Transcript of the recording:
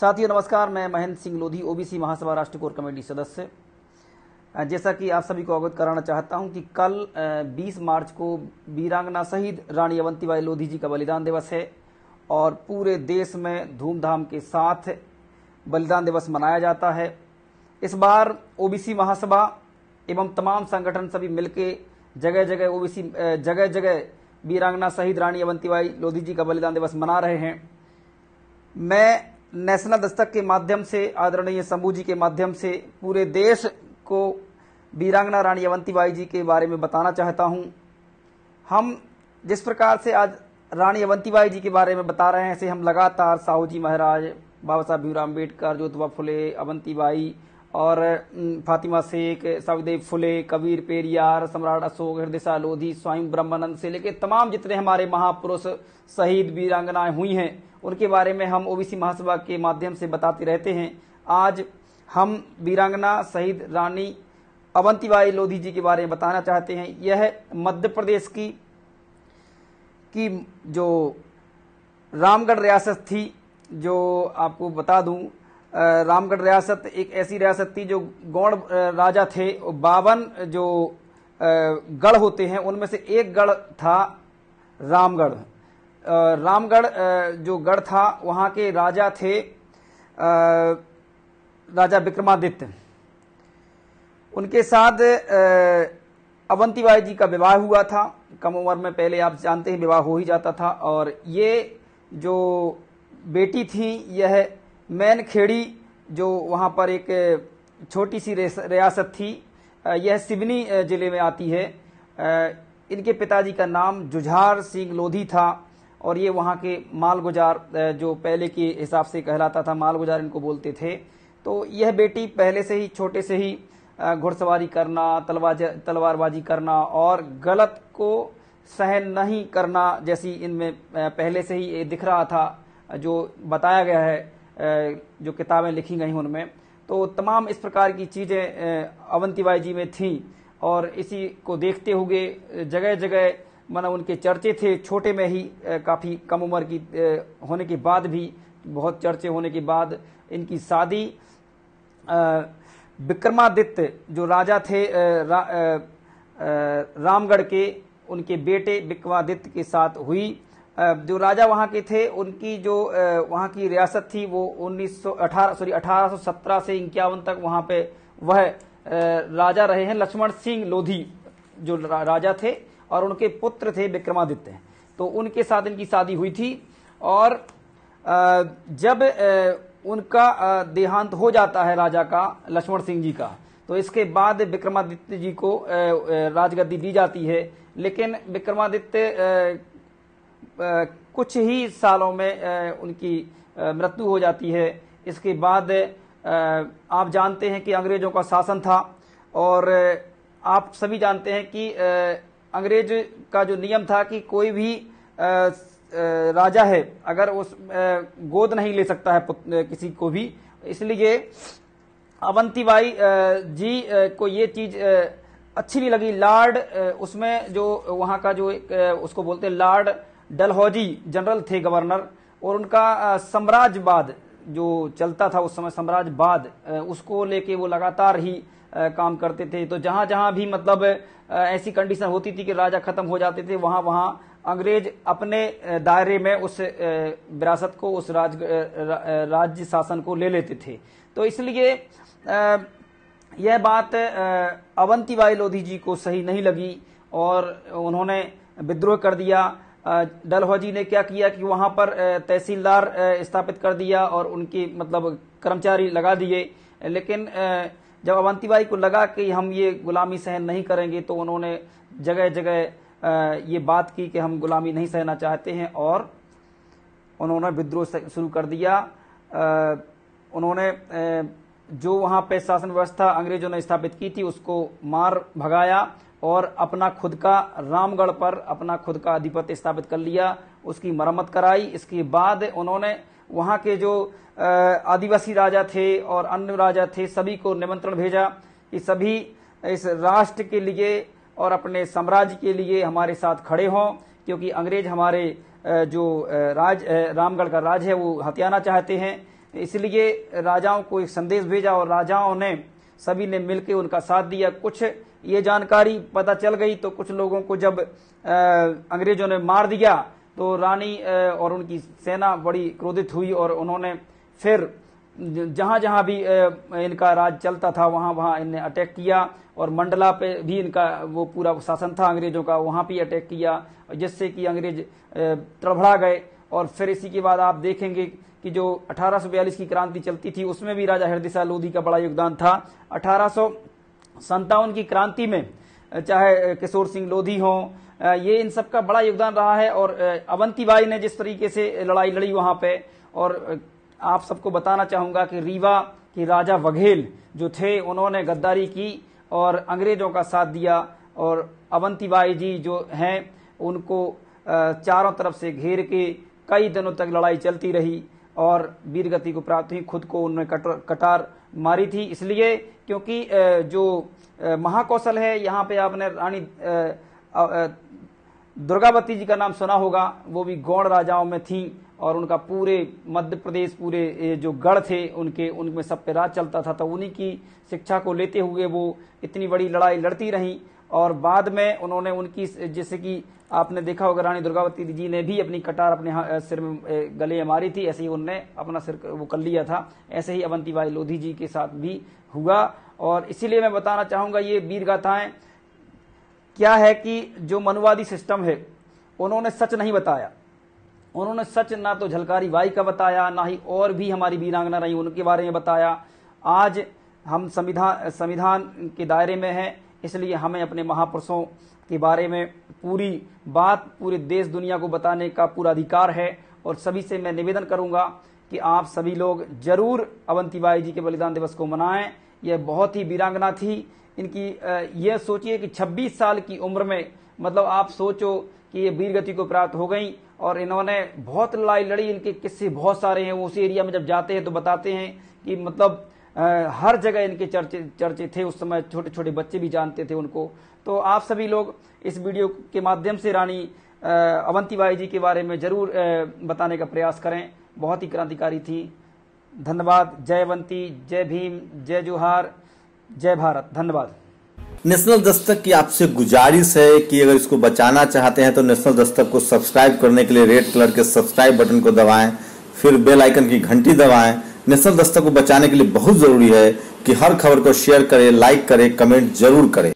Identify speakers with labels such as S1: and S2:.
S1: साथियों नमस्कार, मैं महेंद्र सिंह लोधी, ओबीसी महासभा राष्ट्रीय कोर कमेटी सदस्य। जैसा कि आप सभी को अवगत कराना चाहता हूं कि कल 20 मार्च को वीरांगना शहीद रानी अवंतीबाई लोधी जी का बलिदान दिवस है और पूरे देश में धूमधाम के साथ बलिदान दिवस मनाया जाता है। इस बार ओबीसी महासभा एवं तमाम संगठन सभी मिलकर जगह जगह वीरांगना शहीद रानी अवंतीबाई लोधी जी का बलिदान दिवस मना रहे हैं। मैं नेशनल दस्तक के माध्यम से, आदरणीय शंभू जी के माध्यम से पूरे देश को वीरांगना रानी अवंतीबाई जी के बारे में बताना चाहता हूं। हम जिस प्रकार से आज रानी अवंतीबाई जी के बारे में बता रहे हैं, ऐसे हम लगातार साहू जी महाराज, बाबा साहब भीमराव अम्बेडकर, ज्योतिबा फुले, अवंतीबाई और फातिमा शेख, सावित्री फुले, कबीर पेरियार, सम्राट अशोक, हृदय लोधी, स्वामी ब्रह्मानंद से लेकर तमाम जितने हमारे महापुरुष शहीद वीरांगनाएं हुई हैं उनके बारे में हम ओबीसी महासभा के माध्यम से बताते रहते हैं। आज हम वीरांगना शहीद रानी अवंतीबाई लोधी जी के बारे में बताना चाहते हैं। यह मध्य प्रदेश की जो रामगढ़ रियासत थी, जो आपको बता दूं, रामगढ़ रियासत एक ऐसी रियासत थी जो गौड़ राजा थे। 52 जो गढ़ होते हैं उनमें से एक गढ़ था रामगढ़। रामगढ़ जो गढ़ था वहां के राजा थे राजा विक्रमादित्य। उनके साथ अवंतीबाई जी का विवाह हुआ था। कम उम्र में, पहले आप जानते हैं, विवाह हो ही जाता था। और ये जो बेटी थी यह मैनखेड़ी, जो वहां पर एक छोटी सी रियासत थी, यह सिवनी जिले में आती है। इनके पिताजी का नाम जुझार सिंह लोधी था और ये वहाँ के मालगुजार, जो पहले के हिसाब से कहलाता था, मालगुजार इनको बोलते थे। तो यह बेटी पहले से ही, छोटे से ही घुड़सवारी करना, तलवारबाजी करना और गलत को सहन नहीं करना जैसी इनमें पहले से ही ये दिख रहा था, जो बताया गया है, जो किताबें लिखी गई उनमें। तो तमाम इस प्रकार की चीज़ें अवंतीबाई जी में थीं और इसी को देखते हुए जगह जगह माना उनके चर्चे थे। छोटे में ही, काफ़ी कम उम्र की होने के बाद भी, बहुत चर्चे होने के बाद इनकी शादी विक्रमादित्य जो राजा थे रामगढ़ के, उनके बेटे विक्रमादित्य के साथ हुई। जो राजा वहाँ के थे, उनकी जो वहाँ की रियासत थी वो 1817 से 51 तक वहाँ पे वह राजा रहे हैं। लक्ष्मण सिंह लोधी जो राजा थे और उनके पुत्र थे विक्रमादित्य। तो उनके साथ इनकी शादी हुई थी और जब उनका देहांत हो जाता है राजा का, लक्ष्मण सिंह जी का, तो इसके बाद विक्रमादित्य जी को राजगद्दी दी जाती है। लेकिन विक्रमादित्य कुछ ही सालों में उनकी मृत्यु हो जाती है। इसके बाद आप जानते हैं कि अंग्रेजों का शासन था और आप सभी जानते हैं कि अंग्रेज का जो नियम था कि कोई भी राजा है अगर उस गोद नहीं ले सकता है किसी को भी। इसलिए अवंतीबाई जी को ये चीज अच्छी नहीं लगी। लॉर्ड, उसमें जो वहाँ का जो उसको बोलते हैं लॉर्ड डलहौजी जनरल थे, गवर्नर, और उनका साम्राज्यवाद जो चलता था उस समय, साम्राज्यवाद, उसको लेके वो लगातार ही काम करते थे। तो जहां जहां भी मतलब ऐसी कंडीशन होती थी कि राजा खत्म हो जाते थे, वहां वहां अंग्रेज अपने दायरे में उस विरासत को, उस राज्य शासन को ले लेते थे। तो इसलिए यह बात अवंतीबाई लोधी जी को सही नहीं लगी और उन्होंने विद्रोह कर दिया। डलहौजी ने क्या किया कि वहां पर तहसीलदार स्थापित कर दिया और उनकी मतलब कर्मचारी लगा दिए। लेकिन जब अवंतीबाई को लगा कि हम ये गुलामी सहन नहीं करेंगे, तो उन्होंने जगह जगह ये बात की कि हम गुलामी नहीं सहना चाहते हैं और उन्होंने विद्रोह शुरू कर दिया। उन्होंने जो वहाँ पे शासन व्यवस्था अंग्रेजों ने स्थापित की थी उसको मार भगाया और अपना खुद का, रामगढ़ पर अपना खुद का आधिपत्य स्थापित कर लिया, उसकी मरम्मत कराई। इसके बाद उन्होंने वहाँ के जो आदिवासी राजा थे और अन्य राजा थे, सभी को निमंत्रण भेजा कि सभी इस राष्ट्र के लिए और अपने साम्राज्य के लिए हमारे साथ खड़े हों, क्योंकि अंग्रेज हमारे जो रामगढ़ का राज है वो हथियाना चाहते हैं। इसलिए राजाओं को एक संदेश भेजा और राजाओं ने सभी ने मिलकर उनका साथ दिया। कुछ ये जानकारी पता चल गई तो कुछ लोगों को जब अंग्रेजों ने मार दिया तो रानी और उनकी सेना बड़ी क्रोधित हुई और उन्होंने फिर जहां जहां भी इनका राज चलता था वहां वहां इनने अटैक किया और मंडला पे भी इनका वो पूरा शासन था अंग्रेजों का, वहां भी अटैक किया जिससे कि अंग्रेज तड़फड़ा गए। और फिर इसी के बाद आप देखेंगे कि जो 1842 की क्रांति चलती थी उसमें भी राजा हरदिल शाह लोधी का बड़ा योगदान था। 1857 की क्रांति में चाहे किशोर सिंह लोधी हो, ये इन सब का बड़ा योगदान रहा है। और अवंतीबाई ने जिस तरीके से लड़ाई लड़ी वहां पे, और आप सबको बताना चाहूंगा कि रीवा के राजा वघेल जो थे उन्होंने गद्दारी की और अंग्रेजों का साथ दिया और अवंतीबाई जी जो हैं उनको चारों तरफ से घेर के कई दिनों तक लड़ाई चलती रही और वीरगति को प्राप्त हुई। खुद को उन्होंने कटार मारी थी इसलिए क्योंकि जो महाकौशल है यहाँ पे आपने रानी दुर्गावती जी का नाम सुना होगा, वो भी गौड़ राजाओं में थी और उनका पूरे मध्य प्रदेश पूरे जो गढ़ थे उनमें सब पे राज चलता था। तो उन्हीं की शिक्षा को लेते हुए वो इतनी बड़ी लड़ाई लड़ती रहीं और बाद में उन्होंने उनकी, जैसे कि आपने देखा होगा रानी दुर्गावती जी ने भी अपनी कटार अपने सिर में गले में मारी थी, ऐसे ही उनने अपना सिर वो कर लिया था। ऐसे ही अवंतीबाई लोधी जी के साथ भी हुआ। और इसीलिए मैं बताना चाहूंगा ये वीर गाथाएं क्या है कि जो मनुवादी सिस्टम है उन्होंने सच नहीं बताया। उन्होंने सच ना तो झलकारी बाई का बताया, ना ही और भी हमारी वीरांगना रही उनके बारे में बताया। आज हम संविधान के दायरे में हैं, इसलिए हमें अपने महापुरुषों के बारे में पूरी बात पूरे देश दुनिया को बताने का पूरा अधिकार है। और सभी से मैं निवेदन करूंगा कि आप सभी लोग जरूर अवंतीबाई जी के बलिदान दिवस को मनाएं। यह बहुत ही वीरांगना थी इनकी। यह सोचिए कि 26 साल की उम्र में, मतलब आप सोचो कि ये वीरगति को प्राप्त हो गई और इन्होंने बहुत लड़ाई लड़ी। इनके किस्से बहुत सारे हैं, वो उस एरिया में जब जाते हैं तो बताते हैं कि मतलब हर जगह इनके चर्चे थे। उस समय छोटे छोटे बच्चे भी जानते थे उनको। तो आप सभी लोग इस वीडियो के माध्यम से रानी अवंतीबाई जी के बारे में जरूर बताने का प्रयास करें। बहुत ही क्रांतिकारी थी। धन्यवाद। जय अवंती, जय भीम, जय जोहार, जय भारत। धन्यवाद।
S2: नेशनल दस्तक की आपसे गुजारिश है कि अगर इसको बचाना चाहते हैं तो नेशनल दस्तक को सब्सक्राइब करने के लिए रेड कलर के सब्सक्राइब बटन को दबाएं, फिर बेल आइकन की घंटी दबाएं। नेशनल दस्तक को बचाने के लिए बहुत जरूरी है कि हर खबर को शेयर करें, लाइक करें, कमेंट जरूर करें।